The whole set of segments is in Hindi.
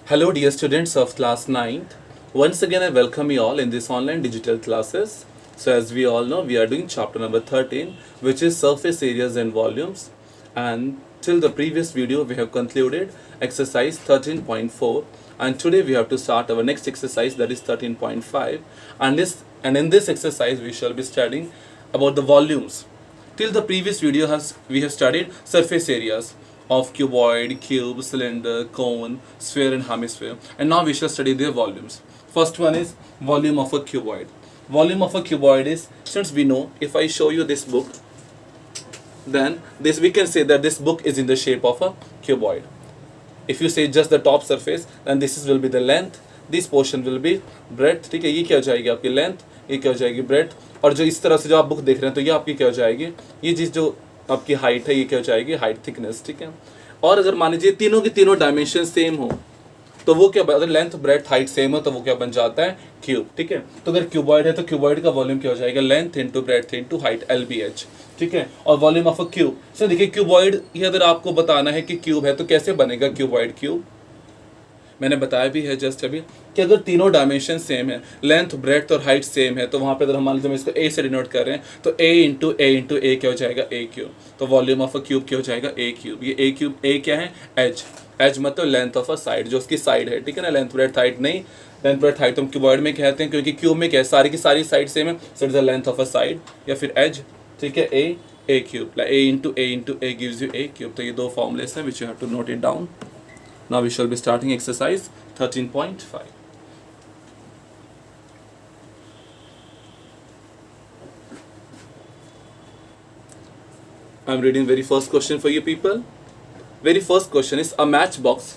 Hello dear students of class 9th. Once again I welcome you all in this online digital classes. So as we all know, we are doing chapter number 13, which is surface areas and volumes. And till the previous video we have concluded exercise 13.4, and today we have to start our next exercise, that is 13.5, and in this exercise we shall be studying about the volumes. Till the previous video we have studied surface areas of cuboid, cube, cylinder, cone, sphere and hemisphere, and now we shall study their volumes. First one is volume of a cuboid. Volume of a cuboid is, since we know, if I show you this book, then this we can say that this book is in the shape of a cuboid. If you say just the top surface, then this will be the length, this portion will be breadth. ठीक है, ये क्या हो जाएगी आपकी लेंथ, ये क्या हो जाएगी ब्रेड्थ, और जो इस तरह से जो आप बुक देख रहे हैं तो ये आपकी क्या हो जाएगी, ये चीज़ जो आपकी हाइट है ये क्या हो जाएगी, हाइट थिकनेस. ठीक है, और अगर मान लीजिए तीनों की तीनों डायमेंशन सेम हो तो वो क्या, अगर लेंथ ब्रेड्थ हाइट सेम हो तो वो क्या बन जाता है, क्यूब. ठीक है, तो अगर क्यूबॉइड है तो क्यूबॉइड का वॉल्यूम क्या हो जाएगा, length into breadth into height, LBH. ठीक है, और वॉल्यूम ऑफ अ क्यूब. सो देखिए क्यूबॉइड, ये अगर आपको बताना है कि क्यूब है तो कैसे बनेगा क्यूबॉइड क्यूब, मैंने बताया भी है जस्ट अभी कि अगर तीनों डायमेंशन सेम है, लेंथ ब्रेड्थ और हाइट सेम है, तो वहाँ पे अगर हम मान लीजिए इसको ए से डिनोट कर रहे हैं तो ए इंटू ए क्या हो जाएगा, ए क्यूब. तो वॉल्यूम ऑफ अ क्यूब क्या हो जाएगा, ए क्यूब. ये ए क्यूब, ए क्या है, एच. एच मतलब लेंथ ऑफ अ साइड, जो उसकी साइड है. ठीक है ना, लेंथ ब्रेड्थ हाइट नहीं, लेंथ ब्रेड्थ हाइट हम क्यूबॉइड में कहते हैं क्योंकि क्यूब में क्या है, सारी की सारी साइड सेम है, so it is the length of a side, या फिर एज. ठीक है, a cube, a into a gives you a cube. तो ये दो फॉर्मुलेस हैं which you have to note it down. Now we shall be starting exercise 13.5. I'm reading very first question for you people. Very first question is, a matchbox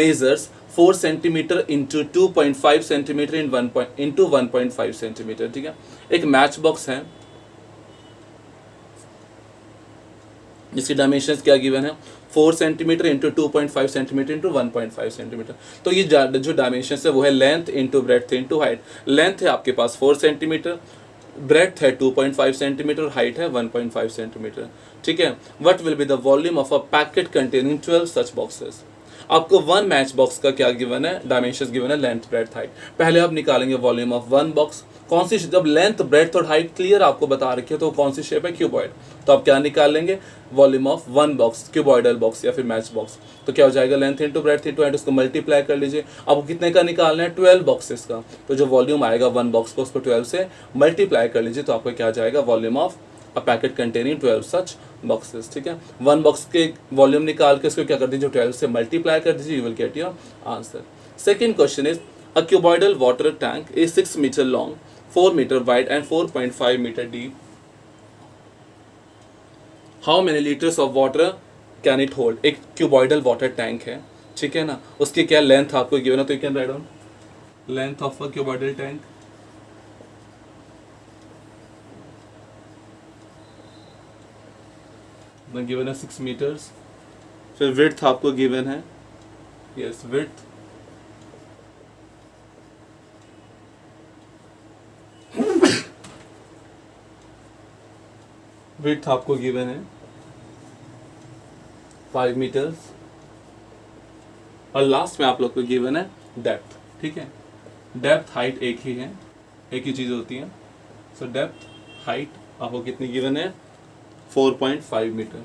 measures 4 centimeter into 2.5 centimeter into 1.5 centimeter. ठीक है, एक मैचबॉक्स है जिसकी डायमेंशन क्या गिवन है, 4 centimetre into 2.5 centimetre into 1.5 centimetre. तो ये जो डायमेंशन है वो है length into breadth into height. Length है आपके पास 4 सेंटीमीटर, ब्रेड्थ है 2.5 सेंटीमीटर, हाइट है 1.5 सेंटीमीटर. ठीक है, what will be the volume of a packet containing 12 such boxes. आपको वन मैच बॉक्स का क्या गिवन है, डायमेंशंस गिवन है, लेंथ ब्रेड्थ हाइट. पहले आप निकालेंगे वॉल्यूम ऑफ वन बॉक्स. कौन सी, जब लेंथ ब्रेड्थ और हाइट क्लियर आपको बता रखी है तो कौन सी शेप है, क्यूबॉइड. तो आप क्या निकाल लेंगे, volume of one box, cuboidal box या फिर मैच बॉक्स. तो क्या हो जाएगा, length into breadth into height, उसको मल्टीप्लाई कर लीजिए. आपको कितने का निकालना है, 12 बॉक्सेस का. तो जो वॉल्यूम आएगा वन बॉक्स को उसको 12 से मल्टीप्लाई कर लीजिए, तो आपको क्या आ जाएगा, volume of a packet containing 12 such boxes. ठीक है, वन बॉक्स के वॉल्यूम निकाल के उसको क्या कर दीजिए, 12 से मल्टीप्लाई कर दीजिए, you will get your answer. Second question is, a cuboidal water tank is 6 metre long, 4 meter wide and 4.5 meter deep. How many liters of water can it hold? एक क्यूबॉइडल वाटर टैंक है, ठीक है ना, उसकी क्या लेंथ आपको गिवन है, तो you can write down length of a cuboidal tank. Given है 6 मीटर्स. फिर विड्थ आपको गिवन है, यस विड्थ विड्थ आपको गिवन है 5 मीटर्स, और लास्ट में आप लोग को गिवन है डेप्थ. ठीक है, डेप्थ हाइट एक ही है, एक ही चीज होती है. सो डेप्थ हाइट आपको कितनी गिवन है, 4.5 metre.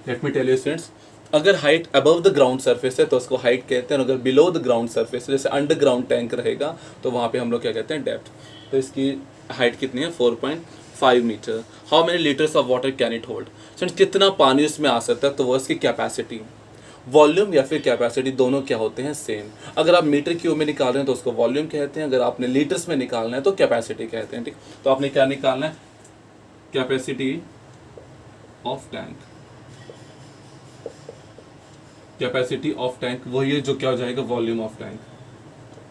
Let me tell you students, अगर height above the ground surface है तो उसको हाइट कहते हैं, और अगर बिलो द ग्राउंड सरफेस जैसे अंडरग्राउंड टैंक रहेगा तो वहां पे हम लोग क्या कहते हैं, डेप्थ. तो इसकी हाइट कितनी है, 4.5 metre. How many litres of water can it hold. कितना पानी उसमें आ सकता है, तो वो इसकी कैपेसिटी. वॉल्यूम या फिर कैपेसिटी दोनों क्या होते हैं, सेम. अगर आप मीटर क्यूब में निकाल रहे हैं तो उसको वॉल्यूम कहते हैं, अगर आपने लीटर्स में निकालना है तो कैपेसिटी कहते हैं. ठीक, तो आपने क्या निकालना है, capacity of tank. Capacity of tank वही है जो क्या हो जाएगा, वॉल्यूम ऑफ टैंक.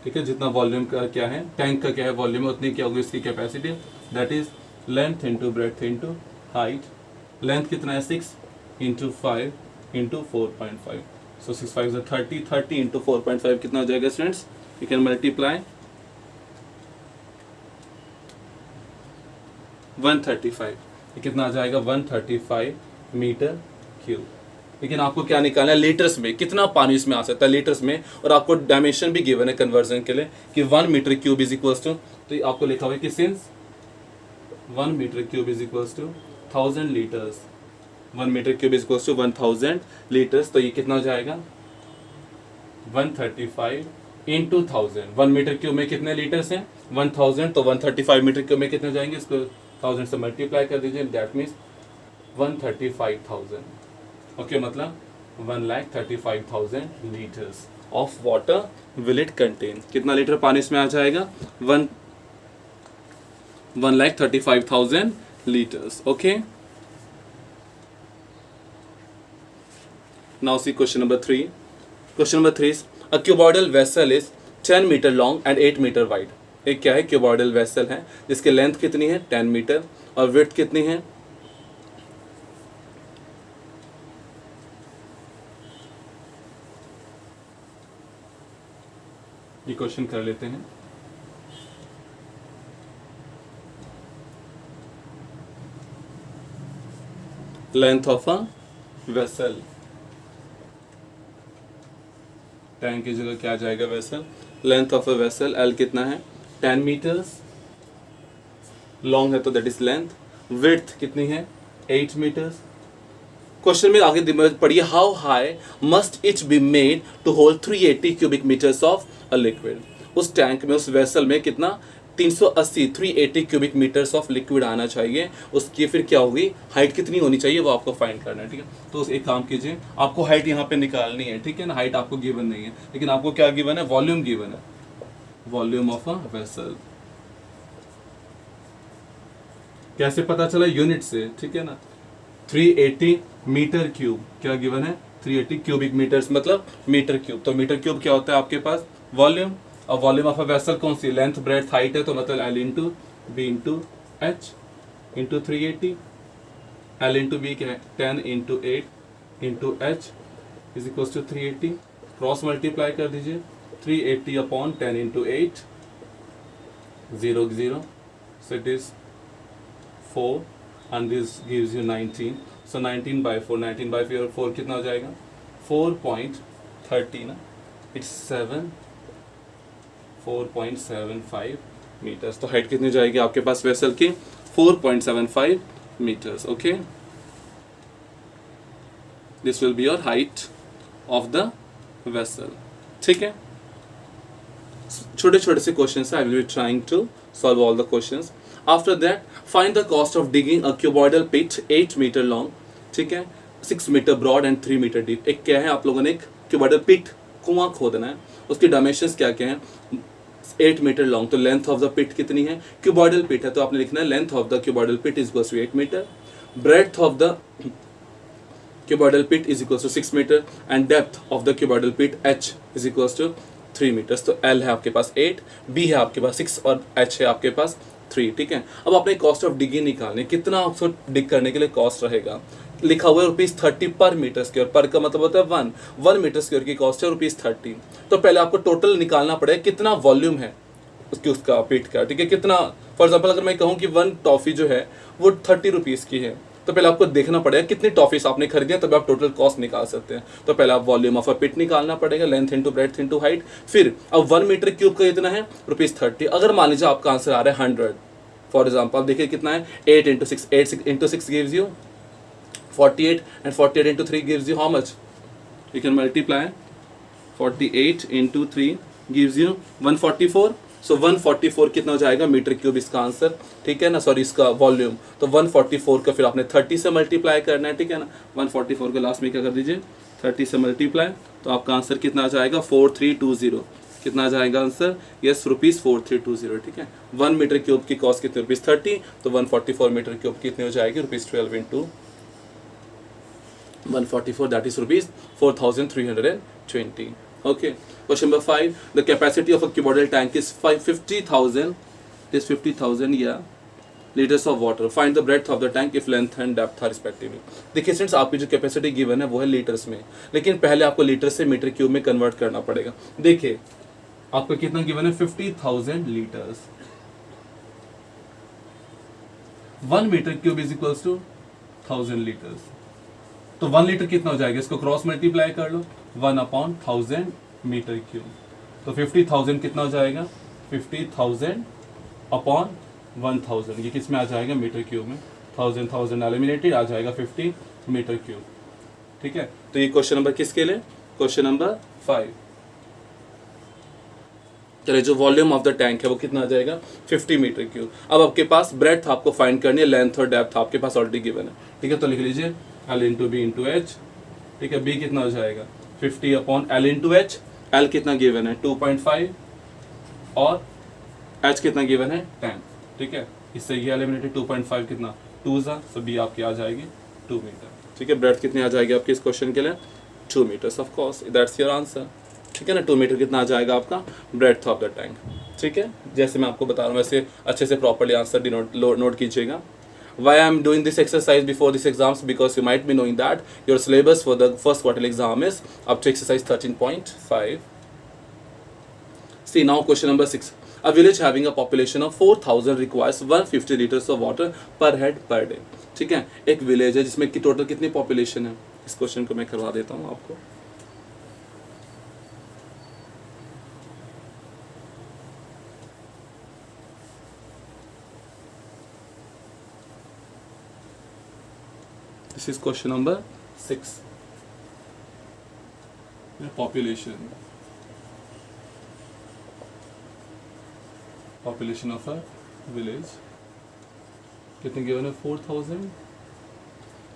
ठीक है, जितना वॉल्यूम का क्या है, टैंक का क्या है वॉल्यूम, उतनी क्या होगी इसकी capacity. That is length into breadth into height. Length कितना है, 6 इंटू 5 इंटू 4.5. सो 6 5 30, 30 इंटू 4.5 कितना हो जाएगा स्टूडेंट्स, यू कैन मल्टीप्लाई 135. कितना आ जाएगा, 135 मीटर क्यूब. लेकिन आपको क्या निकालना है लीटर्स में, कितना पानी इसमें आ सकता है लीटर्स में, और आपको डायमेंशन भी गिवन है कन्वर्जन के लिए कि 1 metre cube is equals to, तो आपको लिखा हुआ है कि since 1 metre cube is equals to 1000 litres, 1 metre cube is equals to 1000 litres, तो ये कितना हो जाएगा 135 इंटू 1000। 1 मीटर क्यूब में कितने लीटर्स हैं 1000, तो 135 मीटर क्यूब में कितने हो जाएंगे, इसको 1000 से मल्टीप्लाई कर दीजिए, दैट मीन्स 135,000। ओके, मतलब 1,35,000 litres of water will it contain. कितना लीटर पानी इसमें आ जाएगा 1,35,000 liters. Okay. Now see question number 3. Question number 3 is a cuboidal vessel is 10 meter long and 8 meter wide. एक क्या है cuboidal vessel है जिसकी लेंथ कितनी है 10 मीटर और विड्थ कितनी है ये क्वेश्चन कर लेते हैं। Length of a vessel, tank की जगह क्या आ जाएगा vessel, length of a vessel L कितना है 10 मीटर्स, लॉन्ग है तो दैट इज लेंथ, विड्थ कितनी है 8 मीटर्स। क्वेश्चन में आगे पढ़िए how high must it be made to hold 380 cubic metres of a liquid. उस टैंक में उस वेसल में कितना 380 क्यूबिक मीटर्स ऑफ लिक्विड आना चाहिए, उसकी फिर क्या होगी हाइट कितनी होनी चाहिए वो आपको फाइंड करना है। ठीक है, तो एक काम कीजिए, आपको हाइट यहाँ पे निकालनी है। ठीक है ना, हाइट आपको गिवन नहीं है लेकिन आपको क्या गिवन है वॉल्यूम गिवन है, वॉल्यूम ऑफ अ वेसल। कैसे पता चला यूनिट से, ठीक है ना, 380 मीटर क्यूब क्या गिवन है 380 क्यूबिक मीटर्स मतलब मीटर क्यूब, तो मीटर क्यूब क्या होता है आपके पास वॉल्यूम, और वॉल्यूम ऑफ अ वेसल कौन सी लेंथ ब्रेड्थ हाइट है, तो मतलब L into B into H into 380, L into B क्या है 10 into 8 into H is equal to 380, cross multiply कर दीजिए 380 upon 10 into 8 0 0, so it is 4 and this gives you 19, so 19 by 4, 19 by 4 कितना हो जाएगा 4.30 ना, it's 4.75 मीटर्स। तो हाइट कितनी जाएगी आपके पास वेसल की 4.75 metres. Okay, this will be your height of the vessel. ठीक है, छोटे छोटे से question I will be trying to solve all the questions. After that find the cost of digging a cuboidal pit 8 metre long, ठीक है, 6 metre broad and 3 metre deep. एक क्या है आप लोगों ने एक क्यूबॉइडल पिट कुआं खोदना है, उसकी डायमेंशंस क्या क्या हैं 8 मीटर लॉन्ग, तो लेंथ ऑफ द पिट कितनी है क्यूबॉइडल पिट है तो आपने लिखना है length of the cuboidal pit is equal to 8 metre, breadth of the cuboidal pit is equal to 6 metre and depth of the cuboidal pit h is equal to 3 metres. तो L है आपके पास 8, B है आपके पास 6 और H है आपके पास 3। ठीक है, अब आपने कॉस्ट ऑफ डिगिंग निकालने, कितना आपको डिग करने के लिए कॉस्ट रहेगा, लिखा हुआ है ₹30 पर मीटर स्क्वायर, पर का मतलब होता है 1 मीटर स्क्वायर की कॉस्ट है ₹30। तो पहले आपको टोटल निकालना पड़ेगा कितना वॉल्यूम है उसका पिट का। ठीक है, कितना, फॉर एग्जांपल अगर मैं कहूँ कि 1 टॉफी जो है वो 30 रुपीज़ की है, तो पहले आपको देखना पड़ेगा कितनी टॉफीज आपने खरीदी है, तब आप टोटल कॉस्ट निकाल सकते हैं। तो पहले आप वॉल्यूम ऑफ अ पिट निकालना पड़ेगा, length into breadth into height, फिर अब 1 मीटर क्यूब का इतना है ₹30। अगर मान लीजिए आपका आंसर आ रहा है 100, फॉर एग्जाम्पल आप देखिए कितना है 8 into 6, 8 into 6 gives you 48 and 48 into 3 gives you how much? You can multiply 48 into 3 gives you 144. So 144 कितना हो जाएगा मीटर क्यूब इसका आंसर। ठीक है ना, सॉरी इसका वॉल्यूम, तो 144 का फिर आपने 30 से मल्टीप्लाई करना है। ठीक है ना, 144 को लास्ट में क्या कर दीजिए 30 से मल्टीप्लाई, तो आपका आंसर कितना आ जाएगा 4320। कितना आ जाएगा आंसर, यस ₹4320। ठीक है, 1 मीटर क्यूब की कॉस्ट कितनी ₹30, तो 144 मीटर क्यूब कितनी हो जाएगी ₹12 into 144, that is rupees 4,320. Okay, question number 5, the capacity of a cuboidal tank is 50,000, it is 50,000 liters of water. Find the breadth of the tank if length and depth are respectively. देखिए स्टूडेंट्स, आपकी जो कैपेसिटी गिवन है वो है लीटर्स में, लेकिन पहले आपको लीटर से मीटर क्यूब में कन्वर्ट करना पड़ेगा। देखिए आपको कितना गिवन है 50,000 litres, 1 metre cube is equals to 1000 litres. तो 1 लीटर कितना हो जाएगा, इसको क्रॉस मल्टीप्लाई कर लो, 1/1000 मीटर क्यूब। तो 50,000 कितना हो जाएगा, 50,000 अपॉन 1000, ये किस में आ जाएगा, मीटर क्यूब में। 1000 एलिमिनेटेड, आ जाएगा 50 मीटर क्यूब। ठीक है, तो ये क्वेश्चन नंबर किसके लिए, क्वेश्चन नंबर 5। चलिए, जो वॉल्यूम ऑफ द टैंक है वो कितना आ जाएगा, 50 मीटर क्यूब। अब आपके पास ब्रेड्थ आपको फाइंड करनी है, लेंथ और डेप्थ आपके पास ऑलरेडी गिवन है। ठीक है, तो लिख लीजिए L into B into H. ठीक है, बी कितना हो जाएगा, 50 upon L into H. L कितना गिवन है, 2.5, और एच कितना गिवन है, 10। ठीक है, इससे ये एलिमिनेटेड, 2.5 कितना, 2 ज़ा, सो बी आपकी आ जाएगी 2 मीटर। ठीक है, ब्रेड्थ कितनी आ जाएगी आपकी इस क्वेश्चन के लिए, 2 metres, of course that's your answer. ठीक है ना, 2 मीटर कितना आ जाएगा आपका ब्रेड्थ ऑफ द टैंक। ठीक है, जैसे मैं आपको बता रहा हूँ वैसे अच्छे से प्रॉपर्ली आंसर नोट कीजिएगा। Why I am doing this exercise before these exams, because you might be knowing that your syllabus for the first quarter exam is up to exercise 13.5. See now question number 6. A village having a population of 4,000 requires 150 liters of water per head per day. ठीक है, एक विलेज है जिसमें की टोटल कितनी पॉपुलेशन है, इस क्वेश्चन को मैं करवा देता हूँ आपको। This is question number 6. Population of a village. कितने given है, 4,000.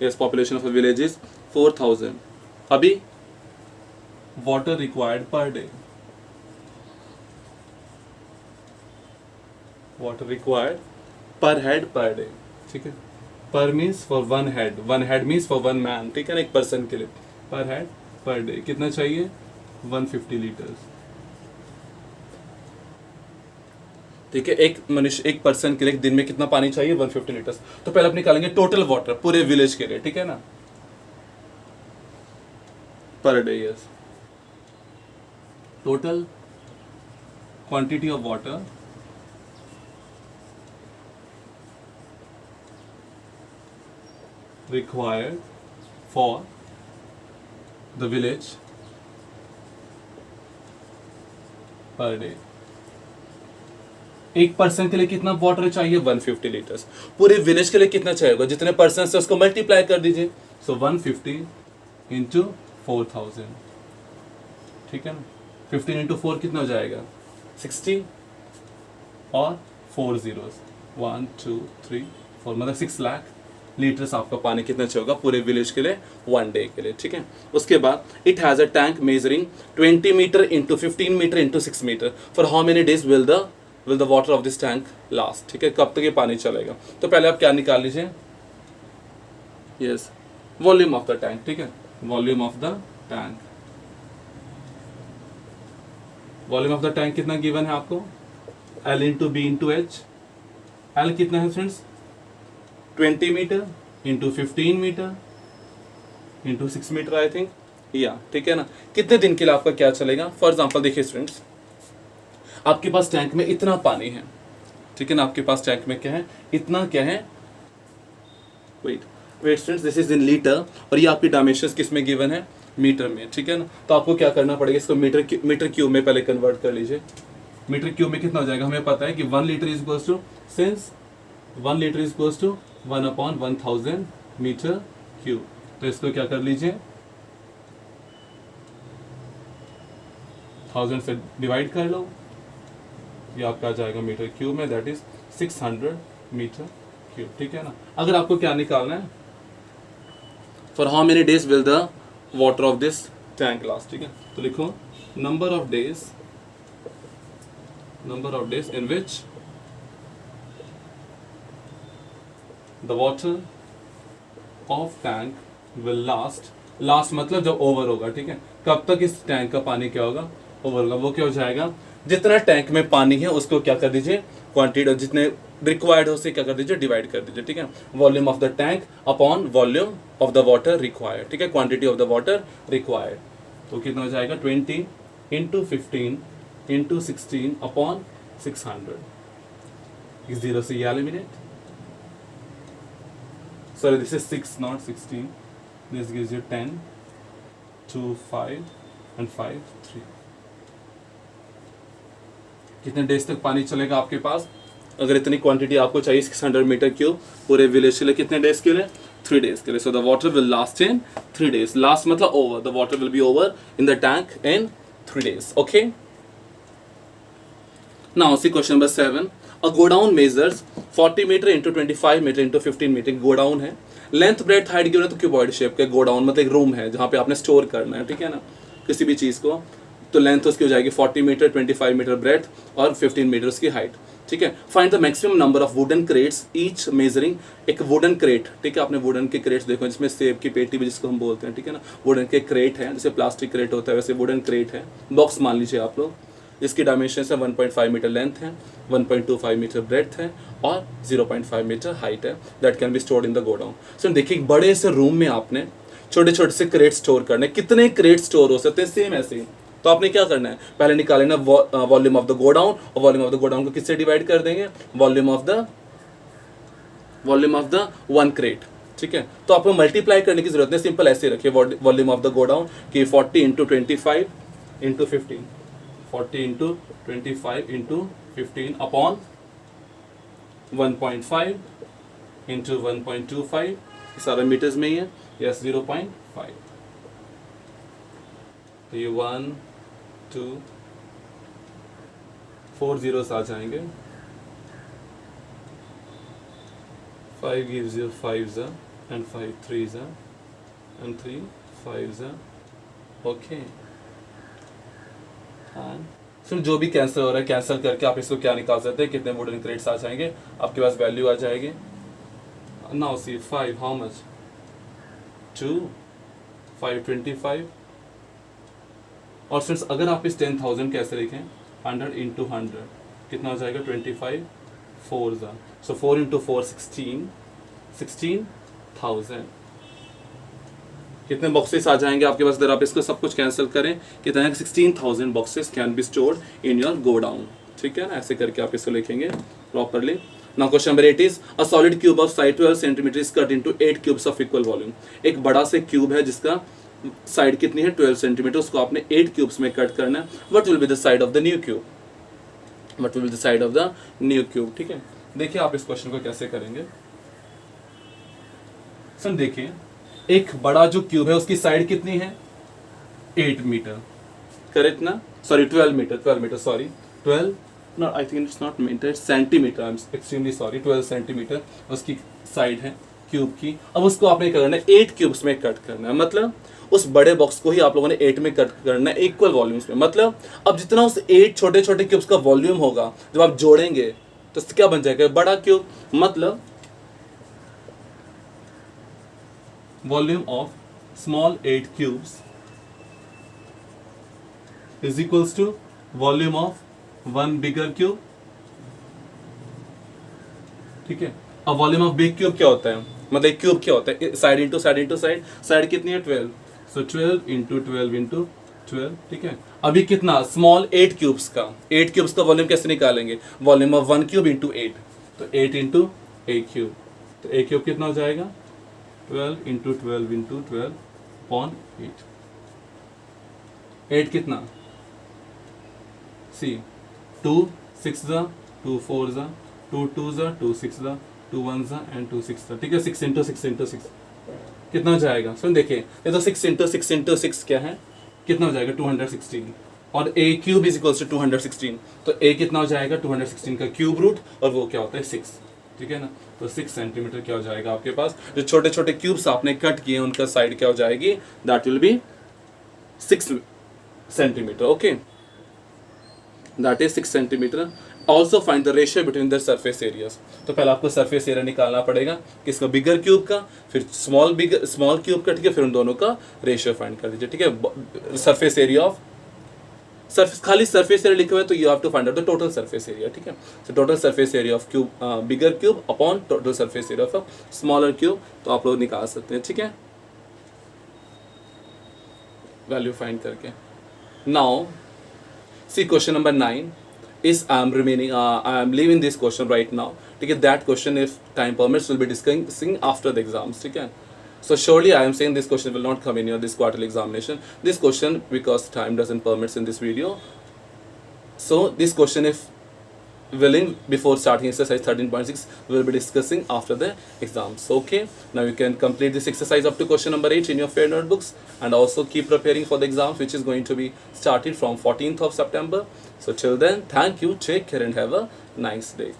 Yes, population of a village is 4,000. अभी water required per day. Water required per head per day. ठीक है, पर means for one head means for one man. ठीक है ना, एक पर्सन के लिए, पर हेड पर डे कितना चाहिए, 150 लीटर्स। ठीक है, एक मनुष्य, एक पर्सन के लिए एक दिन में कितना पानी चाहिए, 150 लीटर्स। तो पहले आप निकालेंगे टोटल वाटर पूरे विलेज के लिए। ठीक है ना, per day, yes, total quantity of water required for the village per day। एक पर्सन के लिए कितना वाटर चाहिए, 150 लीटर्स। पूरे विलेज के लिए कितना चाहिए, जितने पर्सन है उसको मल्टीप्लाई कर दीजिए। सो 150 इंटू 4,000। ठीक है ना, 15 इंटू 4 कितना हो जाएगा, 60, और 4 zeros, 1 2 3 4, मतलब 6 लाख लीटर्स आपका पानी कितना चाहिए पूरे विलेज के लिए 1 डे के लिए। ठीक है, उसके बाद it has a tank measuring 20 metre into 15 metre into 6 metre. For how many days will the water of this tank last. ठीक है, कब तक ये पानी चलेगा। तो पहले आप क्या निकाल लीजिए, yes, volume of the tank. ठीक है, volume of the tank, volume of the tank कितना गिवन है आपको, L into B into H. L कितना है friends, 20 metre into 15 metre into 6 metre, I think, yeah. ठीक है ना, कितने दिन के लिए आपका क्या चलेगा। फॉर एग्जाम्पल देखिए स्टूडेंट्स, आपके पास टैंक में इतना पानी है। ठीक है ना, आपके पास टैंक में क्या है, इतना क्या है, wait students, this is in litre, और ये आपकी डायमेंशंस किस में गिवन है, मीटर में। ठीक है ना, तो आपको क्या करना पड़ेगा, इसको मीटर क्यूब में पहले कन्वर्ट कर लीजिए। मीटर क्यूब में कितना हो जाएगा, हमें पता है कि 1 litre is equals to, since 1 litre is equals to 1/1000 metre cube. तो इसको क्या कर लीजिए, 1000 से डिवाइड कर लो, ये आपका आ जाएगा मीटर क्यूब में, दैट इज 600 मीटर क्यूब। ठीक है ना, अगर आपको क्या निकालना है, for how many days will the water of this tank last. ठीक है, तो लिखो number of days in which the water of tank will last मतलब जब ओवर होगा। ठीक है, कब तक इस टैंक का पानी क्या होगा, ओवर होगा। वो क्या हो जाएगा, जितना टैंक में पानी है उसको क्या कर दीजिए, क्वांटिटी, जितने रिक्वायर्ड हो उसे क्या कर दीजिए, डिवाइड कर दीजिए। ठीक है, volume of the tank upon volume of the water required. ठीक है, quantity of the water required, तो कितना हो जाएगा, 20 इंटू 15 इंटू 16 अपॉन 600। इस 0 से ये eliminate, sorry this is 6 not 16, this gives you 10, 2, 5 and 5, 3। कितने डेज तक पानी चलेगा आपके पास? अगर इतनी क्वांटिटी आपको चाहिए 600 मीटर क्यूब पूरे विलेज के लिए, कितने डेज के लिए? 3 डेज के लिए। So the water will last in 3 days. Last मतलब over, the water will be over in the tank in 3 days. Okay, now see question number 7। A godown measures 40 metre into 25 metre into 15 metre. Godown है, लेंथ ब्रेथ हाइट गिवन है तो क्यूबॉइड शेप का गोडाउन मतलब एक रूम है जहाँ पे आपने स्टोर करना है, ठीक है ना, किसी भी चीज़ को। तो लेंथ उसकी हो जाएगी 40 मीटर, 25 मीटर ब्रेथ और 15 मीटर उसकी हाइट, ठीक है। Find the maximum number of wooden crates each measuring. एक वुडन क्रेट, ठीक है, आपने वुडन के क्रेट्स देखो जिसमें सेब की पेटी भी जिसको हम बोलते हैं, ठीक है ना, वुडन के क्रेट है, जैसे प्लास्टिक क्रेट होता है वैसे वुडन क्रेट है, बॉक्स मान लीजिए आप लोग, जिसकी डायमेंशन है 1.5 मीटर लेंथ है, 1.25 मीटर ब्रेथ है और 0.5 मीटर हाइट है। That can be stored in the godown. So देखिए, बड़े से रूम में आपने छोटे छोटे से क्रेट स्टोर करने। कितने क्रेट स्टोर हो सकते हैं? सेम ऐसे ही। तो आपने क्या करना है, पहले निकालना वॉल्यूम ऑफ द गोडाउन, और वॉल्यूम ऑफ द गोडाउन को किससे डिवाइड कर देंगे? Volume of the one crate, ठीक है। तो आपको मल्टीप्लाई करने की जरूरत नहीं, सिंपल ऐसे रखिए वॉल्यूम ऑफ द गोडाउन की 40 into 25 into 15, 40 into 25 into 15 upon 1.5 into 1.25, सारा मीटर्स में ही है, यस 0.5। तो ये 1, 2, 4 zeros आ जाएंगे, 5 gives you 5s and 5 3s and 3 5s। Okay, सो जो भी कैंसिल हो रहा है कैंसिल करके आप इसको क्या निकाल सकते हैं, कितने वुडन क्रेट्स आ जाएंगे आपके पास, वैल्यू आ जाएगी। Now see 5 how much, 2, 5 25। और सिर्फ अगर आप इस 10,000 कैसे लिखें, 100 इंटू 100 कितना हो जाएगा, 25 4 ज़ा, सो 4 इंटू 4 16,000। कितने बॉक्सेस आ जाएंगे आपके पास अगर आप इसको सब कुछ कैंसिल करें, कितना 16,000 boxes can be stored in your godown, ठीक है ना। ऐसे करके आप इसको लिखेंगे properly. Now question number 8 is a solid cube of side 12 centimetre is cut into 8 cubes of equal volume. एक बड़ा से क्यूब है जिसका साइड कितनी है 12 सेंटीमीटर, उसको आपने 8 क्यूब्स में कट करना है। What will be the side of the new cube, what will be the side of the new cube, ठीक है। देखिए आप इस क्वेश्चन को कैसे करेंगे। सर देखिए, एक बड़ा जो क्यूब है उसकी साइड कितनी है 8 मीटर, करेक्ट ना, sorry 12 metre sorry 12 no I think it's not meter, it's centimeter, I'm extremely sorry, 12 centimetre उसकी साइड है क्यूब की। अब उसको आपने क्या करना है 8 क्यूब्स में कट करना है, मतलब उस बड़े बॉक्स को ही आप लोगों ने 8 में कट करना है इक्वल वॉल्यूम्स में। मतलब अब जितना उस 8 छोटे छोटे क्यूब्स का वॉल्यूम होगा जब आप जोड़ेंगे तो क्या बन जाएगा, बड़ा क्यूब। मतलब volume of small 8 cubes is equals to volume of 1 bigger cube, ठीक है। अब वॉल्यूम ऑफ बिग क्यूब क्या होता है, मतलब एक क्यूब क्या होता है, side into side into side, side कितनी है 12, सो 12 इंटू 12 इंटू 12, ठीक है। अभी कितना स्मॉल 8 क्यूब्स का, 8 क्यूब्स का वॉल्यूम कैसे निकालेंगे, वॉल्यूम ऑफ 1 क्यूब इंटू 8, तो 8 इंटू ए क्यूब, तो ए क्यूब कितना हो जाएगा 12 इंटू 12 इंटू 12 अपॉन 8, 8 कितना सी 2 6 ज़ा 2 4 ज़ा 2 2 ज़ा 2 6 ज़ा 2 1 ज़ा एंड 2 6 ज़ा, ठीक है। 6 इंटू 6 इंटू 6 कितना हो जाएगा, सुन देखिए ये तो 6 इंटू 6 इंटू 6 क्या है, कितना हो जाएगा 216, और ए क्यूब इज इक्वल्स टू 216, तो ए कितना हो जाएगा 216 का क्यूब रूट, और वो क्या होता है 6, ठीक है ना। तो 6 सेंटीमीटर क्या हो जाएगा आपके पास, जो छोटे छोटे क्यूब्स आपने कट किए उनका साइड क्या हो जाएगी, that will be 6 centimetre, okay, that is 6 centimetre. Also find the ratio between the surface areas. तो पहले आपको सरफेस एरिया निकालना पड़ेगा किसका, बिगर क्यूब का, फिर स्मॉल क्यूब का, ठीक है, फिर उन दोनों का रेशियो फाइंड कर दीजिए, ठीक है। सरफेस एरिया ऑफ सरफेस, खाली सरफेस एरिया लिखा हुआ है तो you have to find out the total surface area, ठीक है। So total surface area of cube bigger cube upon total surface area of smaller cube, तो आप लोग निकाल सकते हैं, ठीक है, वैल्यू फाइंड करके। Now see question number 9 is I am leaving this question right now, ठीक है। That question if time permits will be discussing after the exams, ठीक है। So surely I am saying this question will not come in your this quarterly examination. This question, because time doesn't permits in this video. So this question, if willing, before starting exercise 13.6, we will be discussing after the exams. Okay, now you can complete this exercise up to question number 8 in your fair notebooks, and also keep preparing for the exams, which is going to be started from 14th of September. So till then, thank you, take care, and have a nice day.